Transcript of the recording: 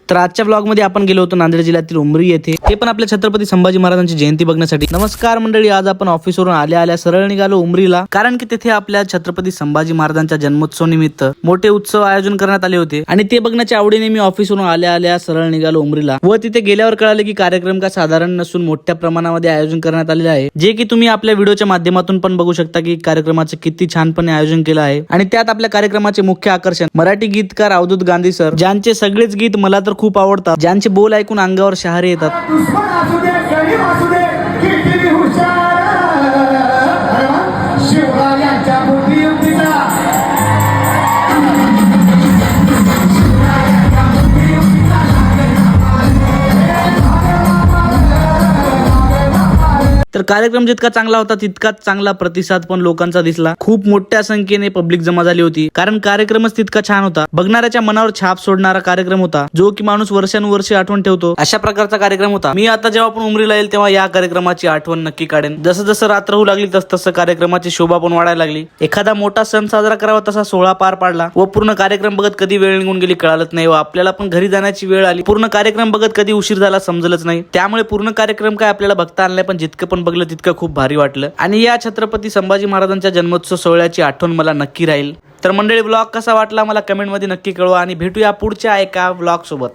तर आजच्या ब्लॉग मध्ये आपण गेलो होतो नांदेड जिल्ह्यातील उमरी येथे, ते पण आपल्या छत्रपती संभाजी महाराजांची जयंती बघण्यासाठी। नमस्कार मंडळी, आज आपण ऑफिसवरून आल्या सरळ निघालो उमरीला, कारण की तिथे आपल्या छत्रपती संभाजी महाराजांच्या जन्मोत्सव निमित्त मोठे उत्सव आयोजन करण्यात आले होते आणि ते बघण्याच्या आवडीने मी ऑफिसवरून आल्या सरळ निघालो उमरीला। व तिथे गेल्यावर कळाले की कार्यक्रम का साधारण नसून मोठ्या प्रमाणामध्ये आयोजन करण्यात आले आहे, जे की तुम्ही आपल्या व्हिडिओच्या माध्यमातून पण बघू शकता की कार्यक्रमाचे किती छानपणे आयोजन केलं आहे। आणि त्यात आपल्या कार्यक्रमाचे मुख्य आकर्षण मराठी गीतकार अवधूत गांधी सर, ज्यांचे सगळेच गीत मला तर खूप आवडतात, ज्यांचे बोल ऐकून अंगावर शहारे येतात। तर कार्यक्रम जितका चांगला होता तितकाच चांगला प्रतिसाद पण लोकांचा दिसला। खूप मोठ्या संख्येने पब्लिक जमा झाली होती, कारण कार्यक्रमच तितका छान होता। बघणाऱ्याच्या मनावर छाप सोडणारा कार्यक्रम होता, जो की माणूस वर्षानुवर्षे आठवण ठेवतो, अशा प्रकारचा कार्यक्रम होता। मी आता जेव्हा पण उमरीला येईल तेव्हा या कार्यक्रमाची आठवण नक्की काढेन। जसं जसं रात्र होऊ लागली तसं कार्यक्रमाची शोभा पण वाढायला लागली। एखादा मोठा सण साजरा करावा तसा सोहळा पार पाडला व पूर्ण कार्यक्रम बघत कधी वेळ निघून गेली कळालच नाही व आपल्याला पण घरी जाण्याची वेळ आली। पूर्ण कार्यक्रम बघत कधी उशीर झाला समजलंच नाही। त्यामुळे पूर्ण कार्यक्रम काय आपल्याला बघता आला नाही, पण जितकं पण बघलं तितकं खूप भारी वाटलं आणि या छत्रपती संभाजी महाराजांच्या जन्मोत्सव सोहळ्याची आठवण मला नक्की राहील। तर मंडळी, ब्लॉग कसा वाटला मला कमेंट मध्ये नक्की कळवा आणि भेटूया पुढच्या एका ब्लॉग सोबत।